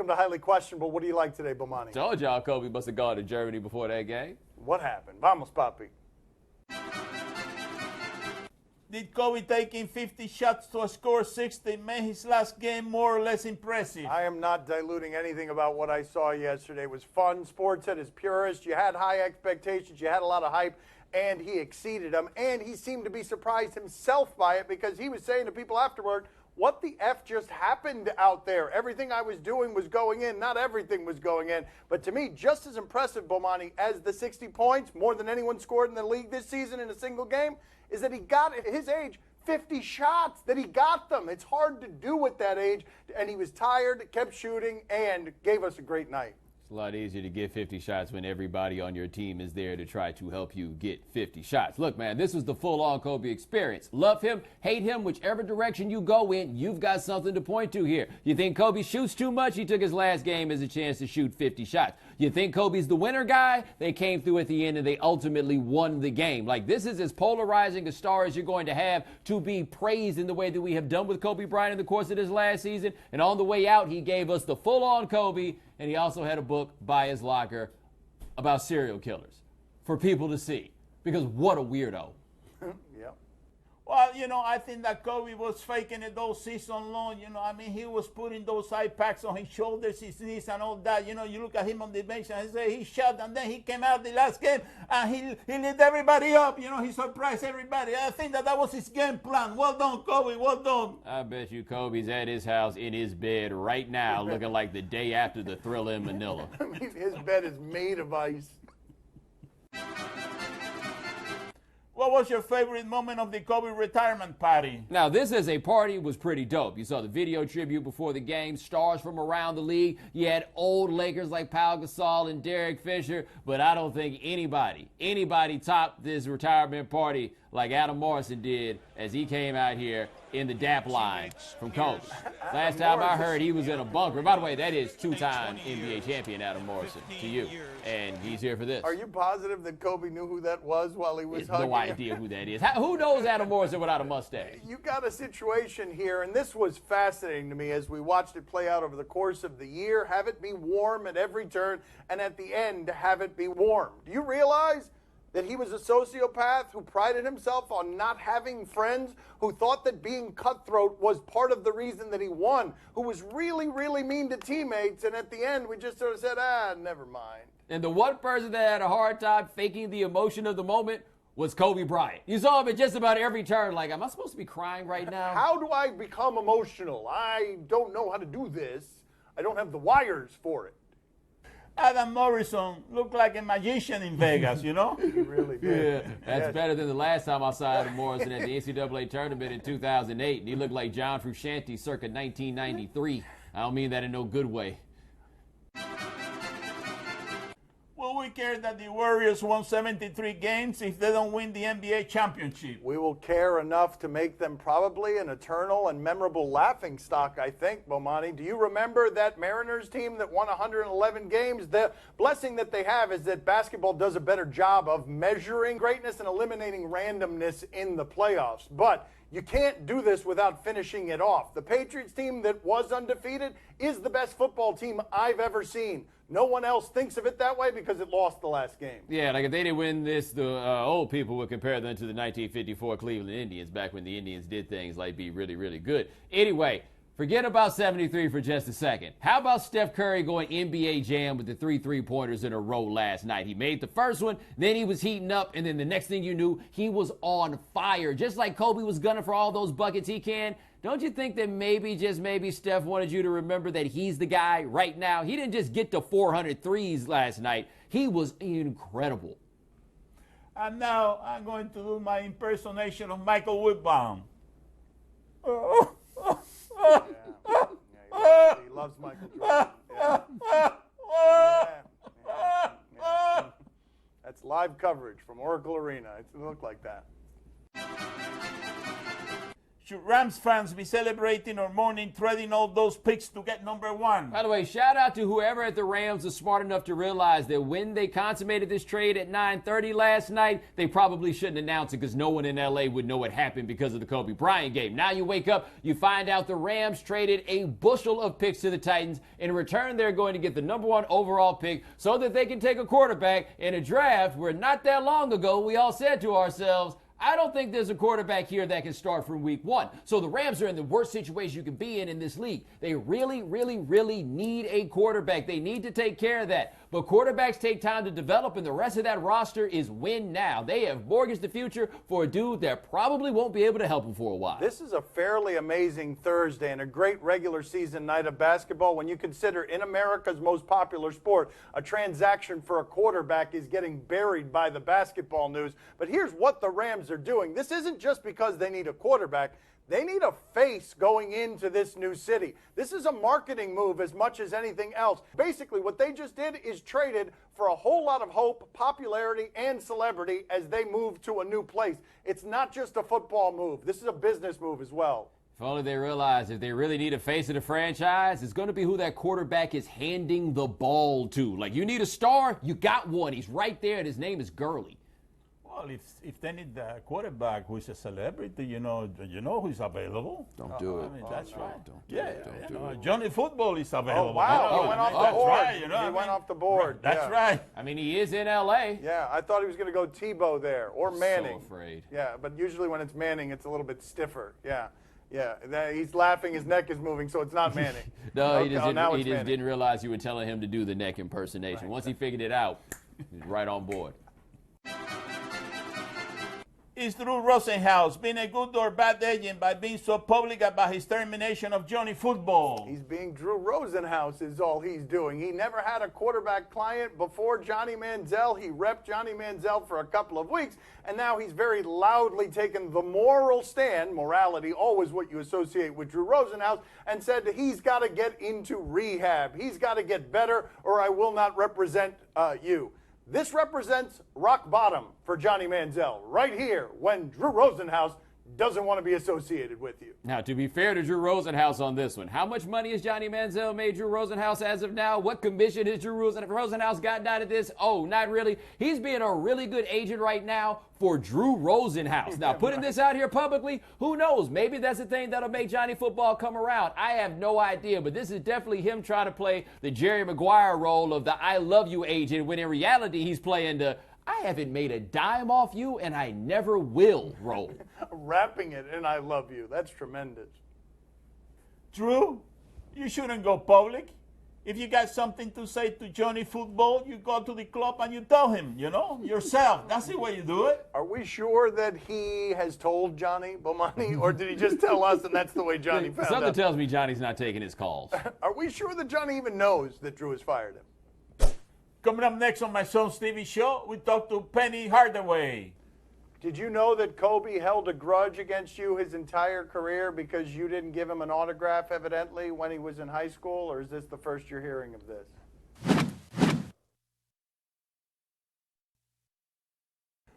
welcome to Highly Questionable. What do you like today, Bomani? Told y'all Kobe must have gone to Germany before that game. What happened? Vamos, papi. Did Kobe taking 50 shots to score 60 make his last game more or less impressive? I am not diluting anything about what I saw yesterday. It was fun. Sports at its purest. You had high expectations. You had a lot of hype. And he exceeded them. And he seemed to be surprised himself by it because he was saying to people afterward, what the F just happened out there? Everything I was doing was going in. Not everything was going in. But to me, just as impressive, Bomani, as the 60 points, more than anyone scored in the league this season in a single game, is that he got, at his age, 50 shots, that he got them. It's hard to do at that age. And he was tired, kept shooting, and gave us a great night. It's a lot easier to get 50 shots when everybody on your team is there to try to help you get 50 shots. Look, man, this was the full-on Kobe experience. Love him, hate him, whichever direction you go in, you've got something to point to here. You think Kobe shoots too much? He took his last game as a chance to shoot 50 shots. You think Kobe's the winner guy? They came through at the end and they ultimately won the game. Like, this is as polarizing a star as you're going to have to be praised in the way that we have done with Kobe Bryant in the course of this last season. And on the way out, he gave us the full-on Kobe. And he also had a book by his locker about serial killers for people to see. Because what a weirdo. Yep. Well, you know, I think that Kobe was faking it all season long. You know, I mean, he was putting those eye packs on his shoulders, his knees, and all that. You know, you look at him on the bench and he say he shot, and then he came out the last game and he lit everybody up. You know, he surprised everybody. I think that was his game plan. Well done, Kobe. Well done. I bet you Kobe's at his house in his bed right now looking like the day after the Thriller in Manila. I mean, his bed is made of ice. What was your favorite moment of the Kobe retirement party? Now, this as a party was pretty dope. You saw the video tribute before the game, stars from around the league. You had old Lakers like Pau Gasol and Derek Fisher, but I don't think anybody topped this retirement party like Adam Morrison did as he came out here in the DAP line from Kobe. Last time I heard, he was in a bunker. By the way, that is two-time NBA champion Adam Morrison to you, and he's here for this. Are you positive that Kobe knew who that was while he was hugging? No idea who that is. Who knows Adam Morrison without a mustache? You got a situation here, and this was fascinating to me as we watched it play out over the course of the year. Have it be warm at every turn, and at the end, have it be warm. Do you realize that he was a sociopath who prided himself on not having friends, who thought that being cutthroat was part of the reason that he won, who was really, really mean to teammates, and at the end we just sort of said, never mind. And the one person that had a hard time faking the emotion of the moment was Kobe Bryant. You saw him at just about every turn like, am I supposed to be crying right now? How do I become emotional? I don't know how to do this. I don't have the wires for it. Adam Morrison looked like a magician in Vegas, you know? He really did. Yeah, that's better than the last time I saw Adam Morrison at the NCAA tournament in 2008, and he looked like John Frusciante circa 1993. I don't mean that in no good way. Will we care that the Warriors won 73 games if they don't win the NBA championship? We will care enough to make them probably an eternal and memorable laughingstock, I think, Bomani. Do you remember that Mariners team that won 111 games? The blessing that they have is that basketball does a better job of measuring greatness and eliminating randomness in the playoffs. But you can't do this without finishing it off. The Patriots team that was undefeated is the best football team I've ever seen. No one else thinks of it that way because it lost the last game. Yeah, like if they didn't win this, the old people would compare them to the 1954 Cleveland Indians back when the Indians did things like be really, really good. Anyway, forget about 73 for just a second. How about Steph Curry going NBA Jam with the 3 3-pointers in a row last night? He made the first one, then he was heating up, and then the next thing you knew, he was on fire. Just like Kobe was gunning for all those buckets he can. Don't you think that maybe, just maybe, Steph wanted you to remember that he's the guy right now? He didn't just get to 400 threes last night. He was incredible. And now I'm going to do my impersonation of Michael Whitbaum. He loves Michael Jordan. Yeah. That's live coverage from Oracle Arena. It looked like that. should Rams fans be celebrating or mourning, trading all those picks to get number 1? By the way, shout out to whoever at the Rams was smart enough to realize that when they consummated this trade at 9:30 last night, they probably shouldn't announce it because no one in LA would know what happened because of the Kobe Bryant game. Now you wake up, you find out the Rams traded a bushel of picks to the Titans. In return, they're going to get the number 1 overall pick so that they can take a quarterback in a draft where not that long ago we all said to ourselves, I don't think there's a quarterback here that can start from week 1. So the Rams are in the worst situation you can be in this league. They really, really, really need a quarterback. They need to take care of that. But quarterbacks take time to develop, and the rest of that roster is win now. They have mortgaged the future for a dude that probably won't be able to help them for a while. This is a fairly amazing Thursday and a great regular season night of basketball when you consider in America's most popular sport, a transaction for a quarterback is getting buried by the basketball news. But here's what the Rams are doing. This isn't just because they need a quarterback. They need a face going into this new city. This is a marketing move as much as anything else. Basically, what they just did is traded for a whole lot of hope, popularity, and celebrity as they move to a new place. It's not just a football move. This is a business move as well. If only they realize if they really need a face of the franchise, it's going to be who that quarterback is handing the ball to. Like, you need a star, you got one. He's right there, and his name is Gurley. Well, if they need a quarterback who is a celebrity, you know who's available. Don't do it. I mean, that's right. Don't do it. Johnny Football is available. Oh, wow. He went off the board. Right, He went off the board. That's right. I mean, he is in L.A. Yeah, I thought he was going to go Tebow there or Manning. So afraid. Yeah, but usually when it's Manning, it's a little bit stiffer. Yeah. He's laughing. His neck is moving, so it's not Manning. No, okay. he just Now didn't realize you were telling him to do the neck impersonation. Right. Once he figured it out, he's right on board. Is Drew Rosenhaus being a good or bad agent by being so public about his termination of Johnny Football? He's being Drew Rosenhaus is all he's doing. He never had a quarterback client before Johnny Manziel. He repped Johnny Manziel for a couple of weeks, and now he's very loudly taken the moral stand, morality, always what you associate with Drew Rosenhaus, and said that he's got to get into rehab. He's got to get better, or I will not represent you. This represents rock bottom for Johnny Manziel right here when Drew Rosenhaus doesn't want to be associated with you. Now, to be fair to Drew Rosenhaus on this one, how much money has Johnny Manziel made Drew Rosenhaus as of now? What commission has Drew Rosenhaus gotten out of this? Oh, not really. He's being a really good agent right now for Drew Rosenhaus. Now, putting this out here publicly, who knows? Maybe that's the thing that'll make Johnny Football come around. I have no idea, but this is definitely him trying to play the Jerry Maguire role of the I love you agent, when in reality he's playing the I haven't made a dime off you and I never will role. Wrapping it in I love you. That's tremendous. Drew, you shouldn't go public. If you got something to say to Johnny Football, you go to the club and you tell him, yourself. That's the way you do it. Are we sure that he has told Johnny Bomani, or did he just tell us and that's the way Johnny found Something out? tells me Johnny's not taking his calls. Are we sure that Johnny even knows that Drew has fired him? Coming up next on my son's TV show, we talk to Penny Hardaway. Did you know that Kobe held a grudge against you his entire career because you didn't give him an autograph, evidently, when he was in high school? Or is this the first you're hearing of this?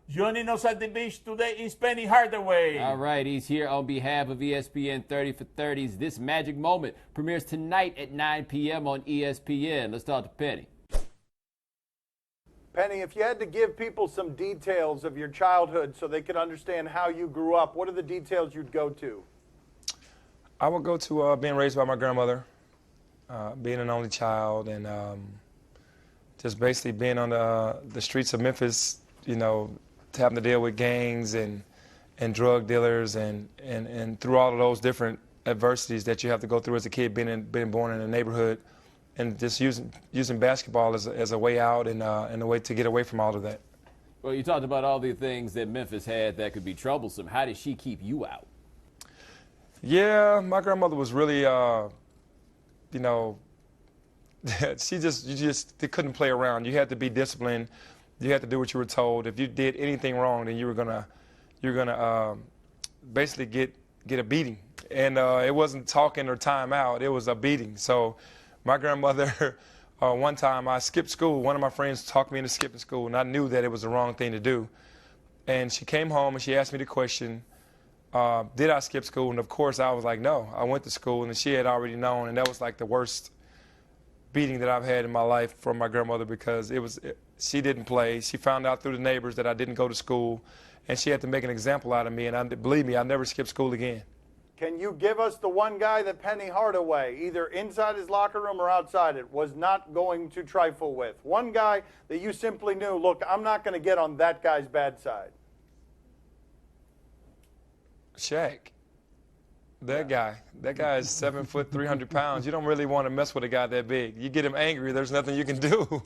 Joining us at the beach today is Penny Hardaway. All right, he's here on behalf of ESPN 30 for 30s. This magic moment premieres tonight at 9 p.m. on ESPN. Let's talk to Penny. Penny, if you had to give people some details of your childhood so they could understand how you grew up, what are the details you'd go to? I would go to being raised by my grandmother, being an only child, and just basically being on the streets of Memphis, having to deal with gangs and drug dealers and through all of those different adversities that you have to go through as a kid, being born in a neighborhood, and just using basketball as a way out and a way to get away from all of that. Well, you talked about all the things that Memphis had that could be troublesome. How did she keep you out? Yeah, my grandmother was really, they couldn't play around. You had to be disciplined. You had to do what you were told. If you did anything wrong, then you're gonna basically get a beating. And it wasn't talking or time out. It was a beating. So my grandmother, one time I skipped school. One of my friends talked me into skipping school, and I knew that it was the wrong thing to do. And she came home and she asked me the question, Did I skip school? And of course I was like, no, I went to school, and she had already known, and that was like the worst beating that I've had in my life from my grandmother, because she didn't play. She found out through the neighbors that I didn't go to school, and she had to make an example out of me, and believe me, I never skipped school again. Can you give us the one guy that Penny Hardaway, either inside his locker room or outside it, was not going to trifle with? One guy that you simply knew, look, I'm not going to get on that guy's bad side. Shaq. That guy is 7 foot, 300 pounds. You don't really want to mess with a guy that big. You get him angry, there's nothing you can do.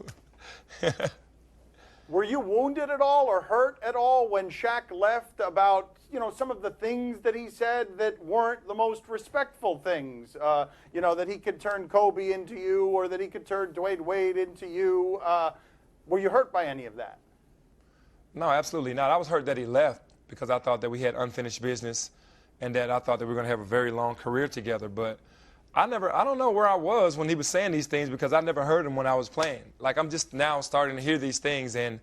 Were you wounded at all or hurt at all when Shaq left about, some of the things that he said that weren't the most respectful things? That he could turn Kobe into you, or that he could turn Dwayne Wade into you. Were you hurt by any of that? No, absolutely not. I was hurt that he left, because I thought that we had unfinished business, and that I thought that we were going to have a very long career together. But I don't know where I was when he was saying these things, because I never heard him when I was playing. Like, I'm just now starting to hear these things. And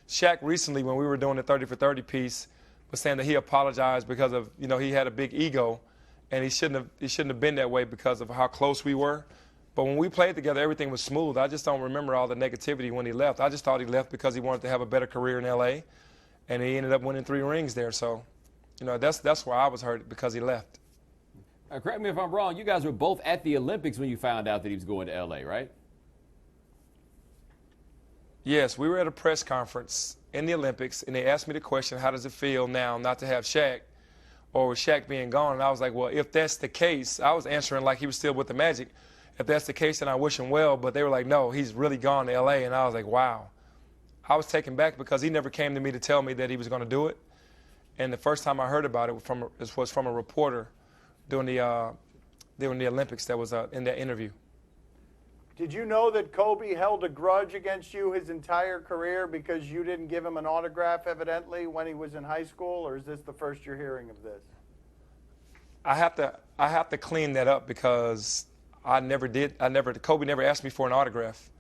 Shaq recently, when we were doing the 30 for 30 piece, was saying that he apologized because of, he had a big ego, and he shouldn't have been that way because of how close we were. But when we played together, everything was smooth. I just don't remember all the negativity when he left. I just thought he left because he wanted to have a better career in L.A., and he ended up winning 3 rings there. So, that's why I was hurt, because he left. Correct me if I'm wrong, you guys were both at the Olympics when you found out that he was going to L.A., right? Yes, we were at a press conference in the Olympics, and they asked me the question, how does it feel now not to have Shaq, or with Shaq being gone? And I was like, well, if that's the case, I was answering like he was still with the Magic. If that's the case, then I wish him well. But they were like, no, he's really gone to L.A. And I was like, wow. I was taken back, because he never came to me to tell me that he was going to do it. And the first time I heard about it was from a reporter during the Olympics that was in that interview. Did you know that Kobe held a grudge against you his entire career because you didn't give him an autograph, evidently, when he was in high school? Or is this the first you're hearing of this? I have to clean that up, because Kobe never asked me for an autograph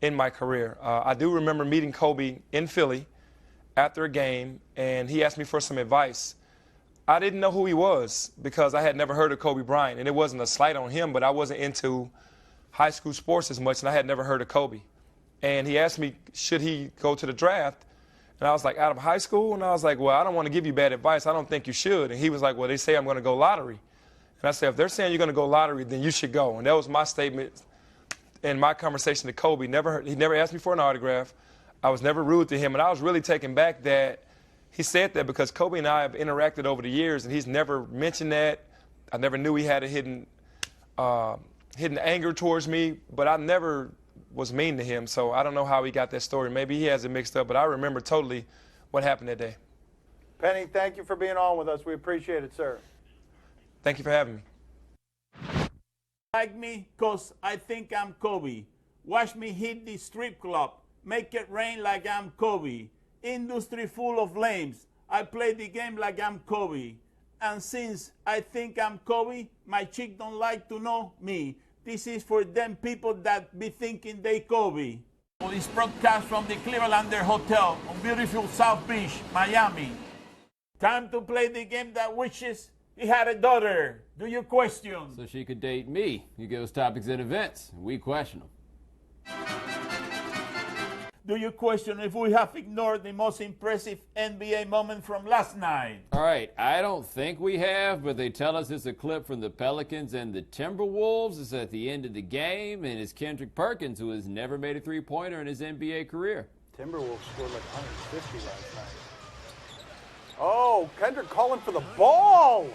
in my career. I do remember meeting Kobe in Philly after a game, and he asked me for some advice. I didn't know who he was, because I had never heard of Kobe Bryant, and it wasn't a slight on him, but I wasn't into high school sports as much, and I had never heard of Kobe. And he asked me, should he go to the draft? And I was like, out of high school? And I was like, well, I don't want to give you bad advice. I don't think you should. And he was like, well, they say I'm going to go lottery. And I said, if they're saying you're going to go lottery, then you should go. And that was my statement in my conversation to Kobe. He never asked me for an autograph. I was never rude to him. And I was really taken back that he said that, because Kobe and I have interacted over the years, and he's never mentioned that. I never knew he had a hidden anger towards me, but I never was mean to him. So I don't know how he got that story. Maybe he has it mixed up, but I remember totally what happened that day. Penny, thank you for being on with us. We appreciate it, sir. Thank you for having me. Like me, because I think I'm Kobe. Watch me hit the strip club. Make it rain like I'm Kobe. Industry full of lames. I play the game like I'm Kobe. And since I think I'm Kobe, my chick don't like to know me. This is for them people that be thinking they Kobe. This broadcast from the Clevelander Hotel on beautiful South Beach, Miami. Time to play the game that wishes he had a daughter. Do you question? So she could date me. You give us topics and events, and we question them. Do you question if we have ignored the most impressive NBA moment from last night? All right, I don't think we have, but they tell us it's a clip from the Pelicans and the Timberwolves. It's at the end of the game, and it's Kendrick Perkins, who has never made a three-pointer in his NBA career. Timberwolves scored like 150 last night. Oh, Kendrick calling for the ball.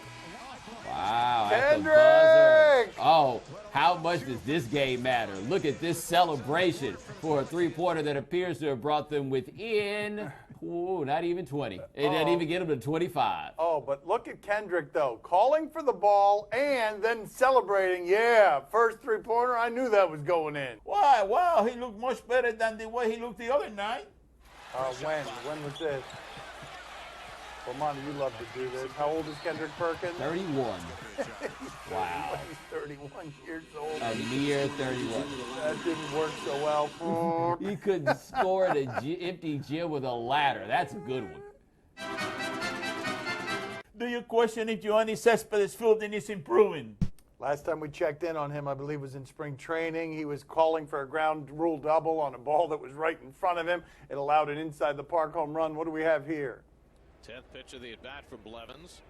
Wow, at the Kendrick! buzzer. Oh, how much does this game matter? Look at this celebration for a three-pointer that appears to have brought them within, not even 20. It didn't even get them to 25. Oh, but look at Kendrick, though, calling for the ball and then celebrating. Yeah, first three-pointer, I knew that was going in. Why? Wow, he looked much better than the way he looked the other night. When? When was this? Well, Monty, you love to do this. How old is Kendrick Perkins? 31. Wow. He's 31 years old. A mere 31. That didn't work so well. He couldn't score at an empty gym with a ladder. That's a good one. Do you question if Giovanni Cespedes' fielding is improving? Last time we checked in on him, I believe, was in spring training. He was calling for a ground rule double on a ball that was right in front of him. It allowed an inside the park home run. What do we have here? 10th pitch of the at-bat for Blevins.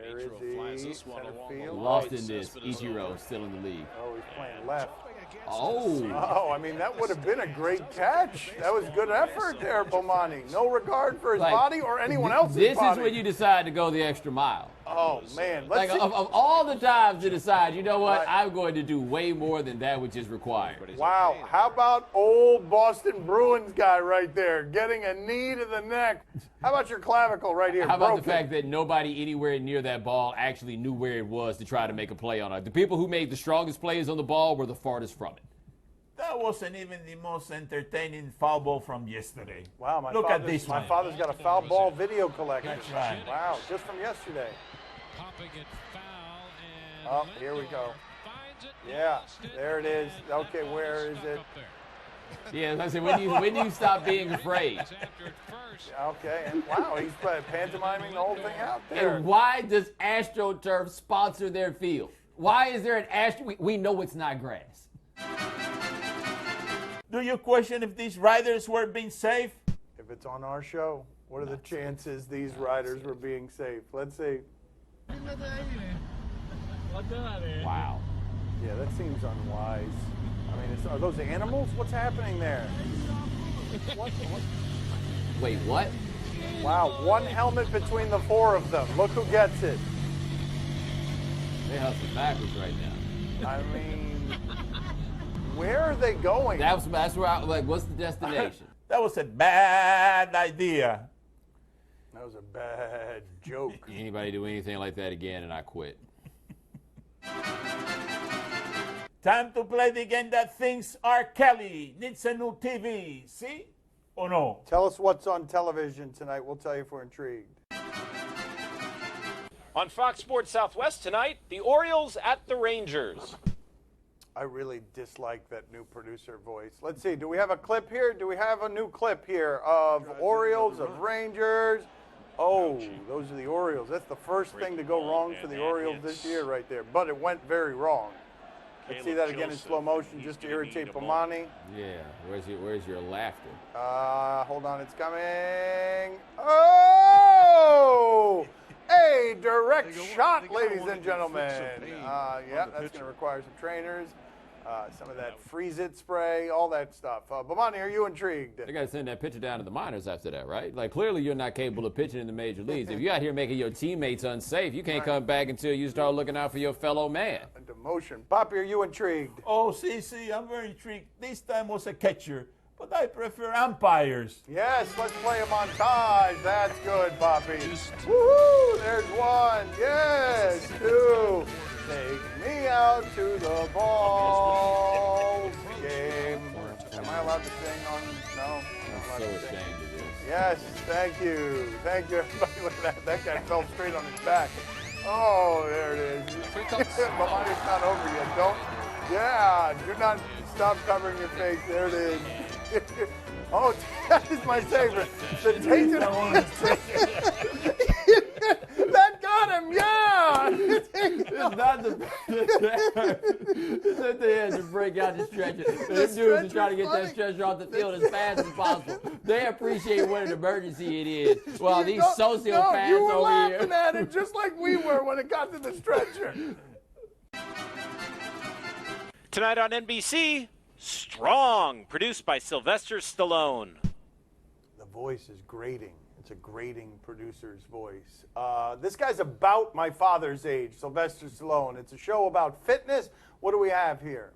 Where is he? Center field. Lost in this. Ichiro still in the league. Oh, he's playing left. Oh. Oh, I mean, that would have been a great catch. That was good effort there, Bomani. No regard for his Like, body or anyone else's This body. is when you decide to go the extra mile. Oh, man. Like, Let's see. of all the times to decide, you know what, Right. I'm going to do way more than that which is required. Wow. How about old Boston Bruins guy right there getting a knee to the neck? How about your clavicle right here? How about the broken? fact that nobody anywhere near that ball actually knew where it was to try to make a play on it? The people who made the strongest plays on the ball were the farthest from it. That wasn't even the most entertaining foul ball from yesterday. Wow, Look at this my one. father's got a foul ball video collection. That's right. Wow, just from yesterday. Popping it foul and Oh, here we go. finds it. Yeah, there it is. Okay, where is it? Up there. Yeah, as I said, when do you stop being afraid? He's after it first. Okay, and wow, he's pantomiming the whole thing out there. And why does AstroTurf sponsor their field? Why is there an Astro? We know it's not grass. Do you question if these riders were being safe? If it's on our show, what are the chances these riders were being safe? Let's see. Wow. Yeah, that seems unwise. I mean, are those animals? What's happening there? Wait, what? Wow, one helmet between the four of them. Look who gets it. They're hustling backwards right now. I mean, where are they going? That's where I like. What's the destination? That was a bad idea. That was a bad joke. Anybody do anything like that again, and I quit. Time to play the game that thinks R. Kelly needs a new TV. See? Or no? Tell us what's on television tonight. We'll tell you if we're intrigued. On Fox Sports Southwest tonight, the Orioles at the Rangers. I really dislike that new producer voice. Let's see. Do we have a clip here? Do we have a new clip here of Orioles, of Rangers? Oh, those are the Orioles. That's the first thing to go wrong for the Orioles this year right there. But it went very wrong. Let's see that again in slow motion just to irritate Pomani. Yeah. Where's your laughter? Hold on. It's coming. Oh! A direct shot, ladies and gentlemen. Yeah, that's going to require some trainers. Some of that freeze-it spray, all that stuff. Bomani, are you intrigued? They got to send that pitcher down to the minors after that, right? Like, clearly you're not capable of pitching in the major leagues. If you're out here making your teammates unsafe, you can't come back until you start looking out for your fellow man. Demotion. Poppy, are you intrigued? Oh, see, I'm very intrigued. This time was a catcher, but I prefer umpires. Yes, let's play a montage. That's good, Poppy. Woohoo! There's one. Yes, two. Take me out to the ball game. Am I allowed to sing on? No. I'm so ashamed of this. Yes, thank you. Thank you, everybody. Look at that. That guy fell straight on his back. Oh, there it is. Bomani's not over yet. Don't. Yeah, do not stop covering your face. There it is. Oh, that is my favorite. The tainted That got him, yeah! It's not the it's that they had to break out the stretcher. Them dudes are trying to get that stretcher off the field as fast as possible. They appreciate what an emergency it is. Well, these sociopaths you were over here. laughing at it just like we were when it got to the stretcher. Tonight on NBC, Strong, produced by Sylvester Stallone. The voice is grating. It's a grating producer's voice. This guy's about my father's age, Sylvester Stallone. It's a show about fitness. What do we have here?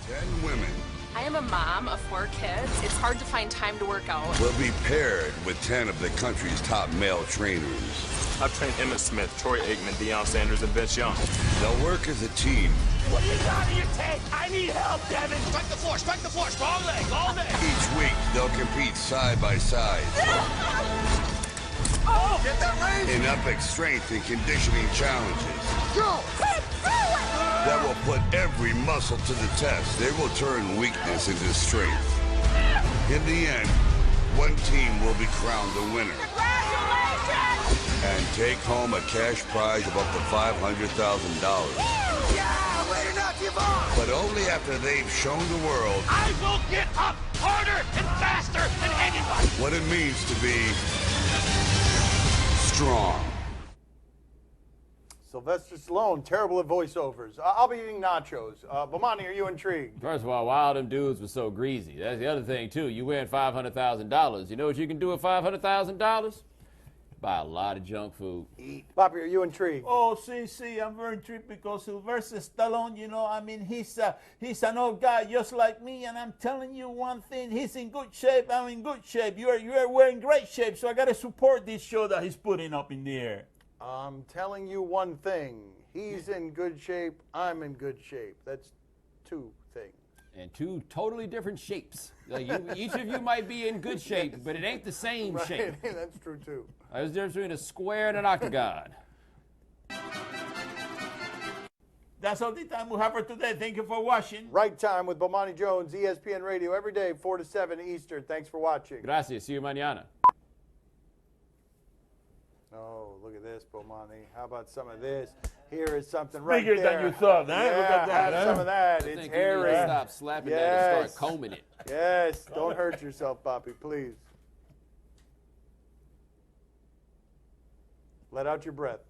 10 women I am a mom of 4 kids. It's hard to find time to work out. will be paired with 10 of the country's top male trainers. I've trained Emmitt Smith, Troy Aikman, Deion Sanders, and Vince Young. They'll work as a team. What do you got in your tank? I need help, Devin. Strike the floor, strong leg, all day. Each week, they'll compete side by side Oh, get that range. in epic strength and conditioning challenges Go. that will put every muscle to the test. They will turn weakness into strength. In the end, one team will be crowned the winner. Congratulations. and take home a cash prize of up to $500,000. Yeah, way to not give up! But only after they've shown the world I will get up harder and faster than anybody! what it means to be strong. Sylvester Stallone, terrible at voiceovers. I'll be eating nachos. Bomani, are you intrigued? First of all, why all them dudes were so greasy? That's the other thing, too. You win $500,000. You know what you can do with $500,000? Buy a lot of junk food. Bobby, are you intrigued? Oh, see, I'm very intrigued because Sylvester Stallone, you know, I mean, he's an old guy just like me, and I'm telling you one thing, he's in good shape, I'm in good shape, we're in great shape, so I got to support this show that he's putting up in the air. I'm telling you one thing. He's in good shape. I'm in good shape. That's two things. And two totally different shapes. Like each of you might be in good shape, but it ain't the same Right, shape. that's true too. There's the difference between a square and an octagon. That's all the time we have for today. Thank you for watching. Right time with Bomani Jones, ESPN Radio, every day, 4 to 7 Eastern. Thanks for watching. Gracias. See you mañana. Oh, look at this, Bomani. How about some of this? Here is something right Bigger there. than you thought, huh? Yeah, Look at that, have huh? some of that. I It's think you need to hairy. stop slapping that and start combing it. Yes, don't hurt yourself, Poppy, please. Let out your breath.